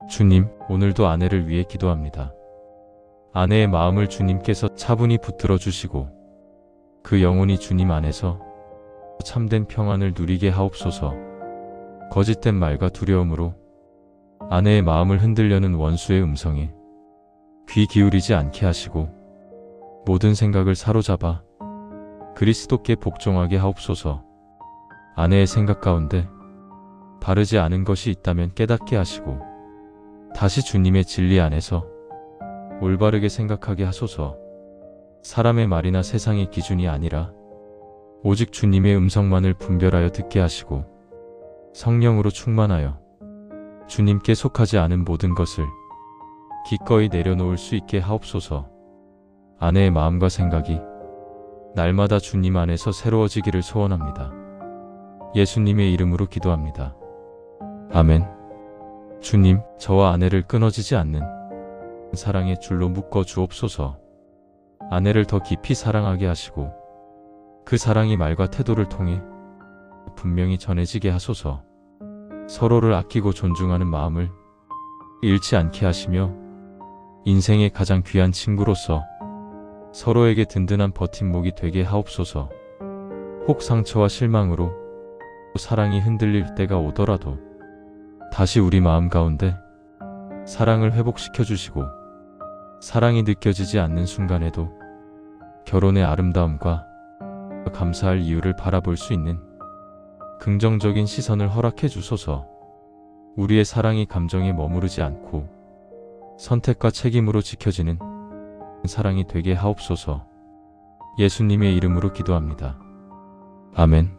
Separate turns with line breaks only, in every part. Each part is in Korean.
주님, 오늘도 아내를 위해 기도합니다. 아내의 마음을 주님께서 차분히 붙들어 주시고 그 영혼이 주님 안에서 참된 평안을 누리게 하옵소서. 거짓된 말과 두려움으로 아내의 마음을 흔들려는 원수의 음성에 귀 기울이지 않게 하시고 모든 생각을 사로잡아 그리스도께 복종하게 하옵소서. 아내의 생각 가운데 바르지 않은 것이 있다면 깨닫게 하시고 다시 주님의 진리 안에서 올바르게 생각하게 하소서. 사람의 말이나 세상의 기준이 아니라 오직 주님의 음성만을 분별하여 듣게 하시고 성령으로 충만하여 주님께 속하지 않은 모든 것을 기꺼이 내려놓을 수 있게 하옵소서. 아내의 마음과 생각이 날마다 주님 안에서 새로워지기를 소원합니다. 예수님의 이름으로 기도합니다. 아멘. 주님, 저와 아내를 끊어지지 않는 사랑의 줄로 묶어 주옵소서. 아내를 더 깊이 사랑하게 하시고 그 사랑이 말과 태도를 통해 분명히 전해지게 하소서. 서로를 아끼고 존중하는 마음을 잃지 않게 하시며 인생의 가장 귀한 친구로서 서로에게 든든한 버팀목이 되게 하옵소서. 혹 상처와 실망으로 사랑이 흔들릴 때가 오더라도 다시 우리 마음 가운데 사랑을 회복시켜 주시고 사랑이 느껴지지 않는 순간에도 결혼의 아름다움과 감사할 이유를 바라볼 수 있는 긍정적인 시선을 허락해 주소서. 우리의 사랑이 감정에 머무르지 않고 선택과 책임으로 지켜지는 사랑이 되게 하옵소서. 예수님의 이름으로 기도합니다. 아멘.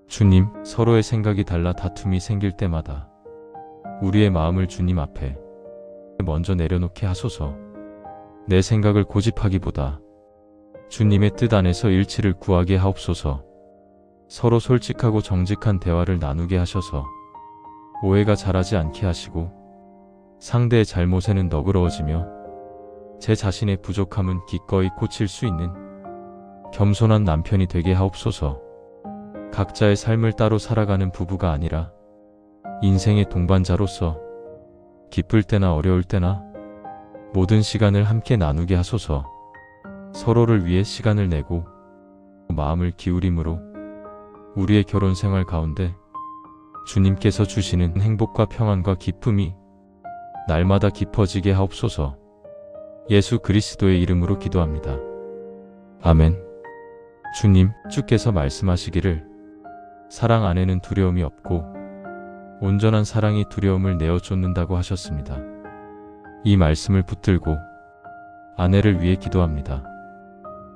주님, 서로의 생각이 달라 다툼이 생길 때마다 우리의 마음을 주님 앞에 먼저 내려놓게 하소서. 내 생각을 고집하기보다 주님의 뜻 안에서 일치를 구하게 하옵소서. 서로 솔직하고 정직한 대화를 나누게 하셔서 오해가 자라지 않게 하시고 상대의 잘못에는 너그러워지며 제 자신의 부족함은 기꺼이 고칠 수 있는 겸손한 남편이 되게 하옵소서. 각자의 삶을 따로 살아가는 부부가 아니라 인생의 동반자로서 기쁠 때나 어려울 때나 모든 시간을 함께 나누게 하소서. 서로를 위해 시간을 내고 마음을 기울임으로 우리의 결혼 생활 가운데 주님께서 주시는 행복과 평안과 기쁨이 날마다 깊어지게 하옵소서. 예수 그리스도의 이름으로 기도합니다. 아멘. 주님, 주께서 말씀하시기를 사랑 안에는 두려움이 없고 온전한 사랑이 두려움을 내어 쫓는다고 하셨습니다. 이 말씀을 붙들고 아내를 위해 기도합니다.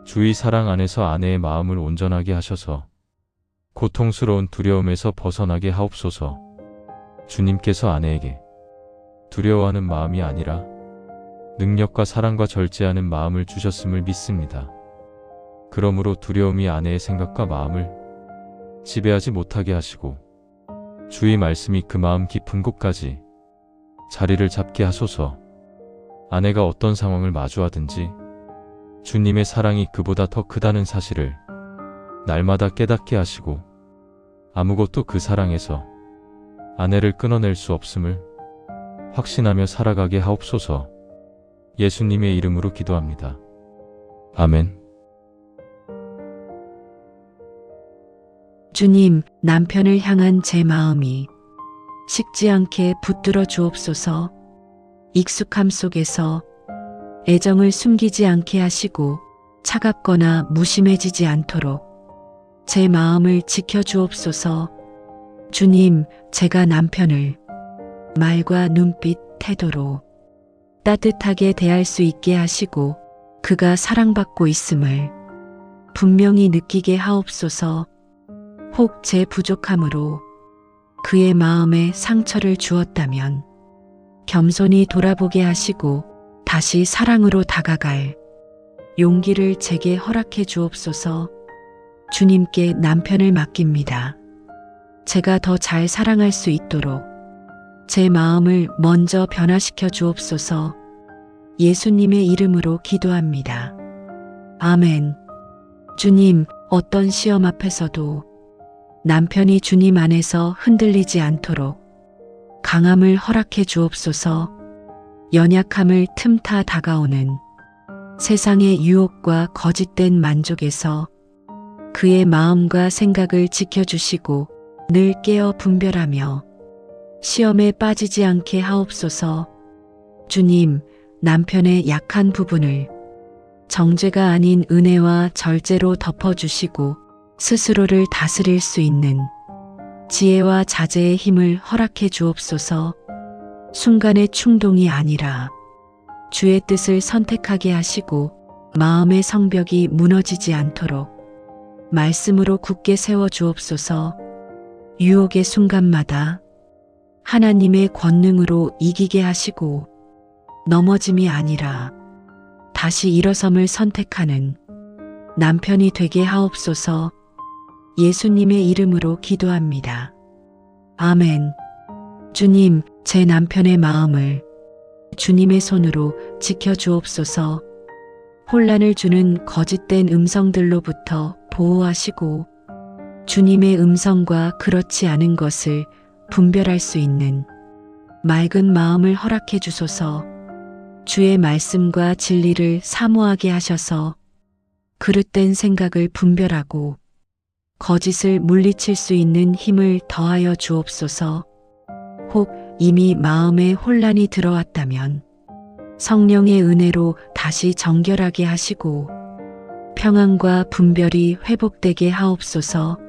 주의 사랑 안에서 아내의 마음을 온전하게 하셔서 고통스러운 두려움에서 벗어나게 하옵소서. 주님께서 아내에게 두려워하는 마음이 아니라 능력과 사랑과 절제하는 마음을 주셨음을 믿습니다. 그러므로 두려움이 아내의 생각과 마음을 지배하지 못하게 하시고 주의 말씀이 그 마음 깊은 곳까지 자리를 잡게 하소서. 아내가 어떤 상황을 마주하든지 주님의 사랑이 그보다 더 크다는 사실을 날마다 깨닫게 하시고 아무것도 그 사랑에서 아내를 끊어낼 수 없음을 확신하며 살아가게 하옵소서. 예수님의 이름으로 기도합니다. 아멘.
주님, 남편을 향한 제 마음이 식지 않게 붙들어 주옵소서. 익숙함 속에서 애정을 숨기지 않게 하시고 차갑거나 무심해지지 않도록 제 마음을 지켜 주옵소서. 주님, 제가 남편을 말과 눈빛, 태도로 따뜻하게 대할 수 있게 하시고 그가 사랑받고 있음을 분명히 느끼게 하옵소서. 혹 제 부족함으로 그의 마음에 상처를 주었다면 겸손히 돌아보게 하시고 다시 사랑으로 다가갈 용기를 제게 허락해 주옵소서. 주님께 남편을 맡깁니다. 제가 더 잘 사랑할 수 있도록 제 마음을 먼저 변화시켜 주옵소서. 예수님의 이름으로 기도합니다. 아멘. 주님, 어떤 시험 앞에서도 남편이 주님 안에서 흔들리지 않도록 강함을 허락해 주옵소서. 연약함을 틈타 다가오는 세상의 유혹과 거짓된 만족에서 그의 마음과 생각을 지켜주시고 늘 깨어 분별하며 시험에 빠지지 않게 하옵소서. 주님, 남편의 약한 부분을 정죄가 아닌 은혜와 절제로 덮어주시고 스스로를 다스릴 수 있는 지혜와 자제의 힘을 허락해 주옵소서. 순간의 충동이 아니라 주의 뜻을 선택하게 하시고 마음의 성벽이 무너지지 않도록 말씀으로 굳게 세워 주옵소서. 유혹의 순간마다 하나님의 권능으로 이기게 하시고 넘어짐이 아니라 다시 일어섬을 선택하는 남편이 되게 하옵소서. 예수님의 이름으로 기도합니다. 아멘. 주님, 제 남편의 마음을 주님의 손으로 지켜주옵소서. 혼란을 주는 거짓된 음성들로부터 보호하시고 주님의 음성과 그렇지 않은 것을 분별할 수 있는 맑은 마음을 허락해 주소서. 주의 말씀과 진리를 사모하게 하셔서 그릇된 생각을 분별하고 거짓을 물리칠 수 있는 힘을 더하여 주옵소서. 혹 이미 마음에 혼란이 들어왔다면 성령의 은혜로 다시 정결하게 하시고 평안과 분별이 회복되게 하옵소서.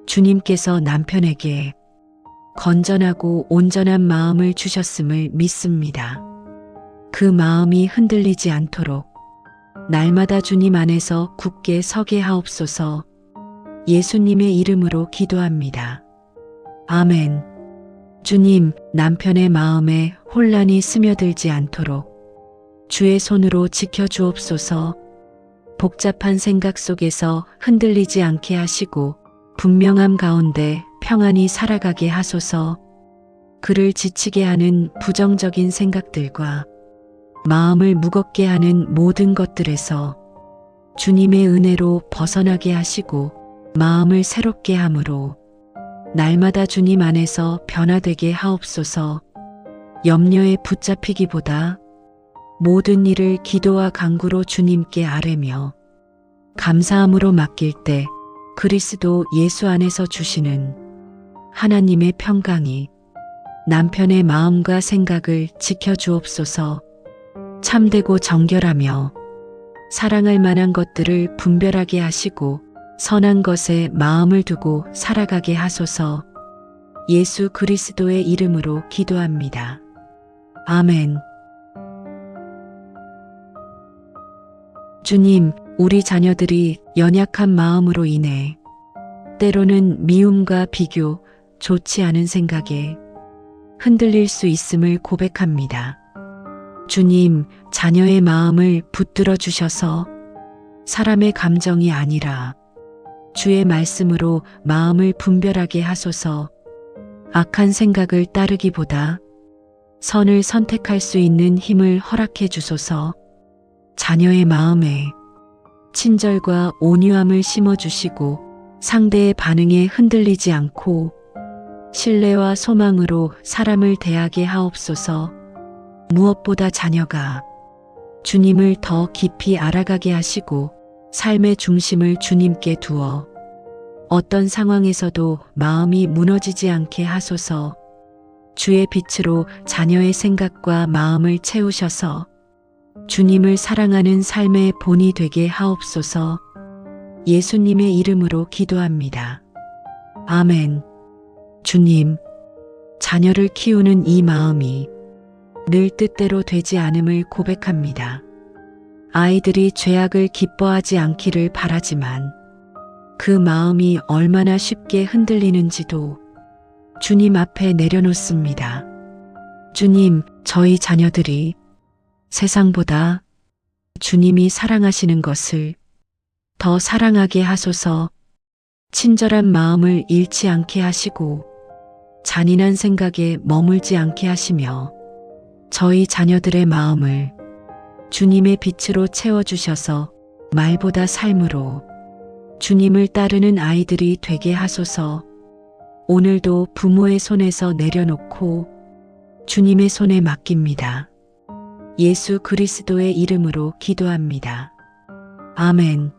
주님께서 남편에게 건전하고 온전한 마음을 주셨음을 믿습니다. 그 마음이 흔들리지 않도록 날마다 주님 안에서 굳게 서게 하옵소서. 예수님의 이름으로 기도합니다. 아멘. 주님, 남편의 마음에 혼란이 스며들지 않도록 주의 손으로 지켜주옵소서. 복잡한 생각 속에서 흔들리지 않게 하시고 분명함 가운데 평안히 살아가게 하소서. 그를 지치게 하는 부정적인 생각들과 마음을 무겁게 하는 모든 것들에서 주님의 은혜로 벗어나게 하시고 마음을 새롭게 함으로 날마다 주님 안에서 변화되게 하옵소서. 염려에 붙잡히기보다 모든 일을 기도와 간구로 주님께 아뢰며 감사함으로 맡길 때 그리스도 예수 안에서 주시는 하나님의 평강이 남편의 마음과 생각을 지켜주옵소서. 참되고 정결하며 사랑할 만한 것들을 분별하게 하시고 선한 것에 마음을 두고 살아가게 하소서. 예수 그리스도의 이름으로 기도합니다. 아멘. 주님, 우리 자녀들이 연약한 마음으로 인해 때로는 미움과 비교, 좋지 않은 생각에 흔들릴 수 있음을 고백합니다. 주님, 자녀의 마음을 붙들어 주셔서 사람의 감정이 아니라 주의 말씀으로 마음을 분별하게 하소서. 악한 생각을 따르기보다 선을 선택할 수 있는 힘을 허락해 주소서. 자녀의 마음에 친절과 온유함을 심어주시고 상대의 반응에 흔들리지 않고 신뢰와 소망으로 사람을 대하게 하옵소서. 무엇보다 자녀가 주님을 더 깊이 알아가게 하시고 삶의 중심을 주님께 두어 어떤 상황에서도 마음이 무너지지 않게 하소서. 주의 빛으로 자녀의 생각과 마음을 채우셔서 주님을 사랑하는 삶의 본이 되게 하옵소서. 예수님의 이름으로 기도합니다. 아멘. 주님, 자녀를 키우는 이 마음이 늘 뜻대로 되지 않음을 고백합니다. 아이들이 죄악을 기뻐하지 않기를 바라지만 그 마음이 얼마나 쉽게 흔들리는지도 주님 앞에 내려놓습니다. 주님, 저희 자녀들이 세상보다 주님이 사랑하시는 것을 더 사랑하게 하소서. 친절한 마음을 잃지 않게 하시고 잔인한 생각에 머물지 않게 하시며 저희 자녀들의 마음을 주님의 빛으로 채워주셔서 말보다 삶으로 주님을 따르는 아이들이 되게 하소서. 오늘도 부모의 손에서 내려놓고 주님의 손에 맡깁니다. 예수 그리스도의 이름으로 기도합니다. 아멘.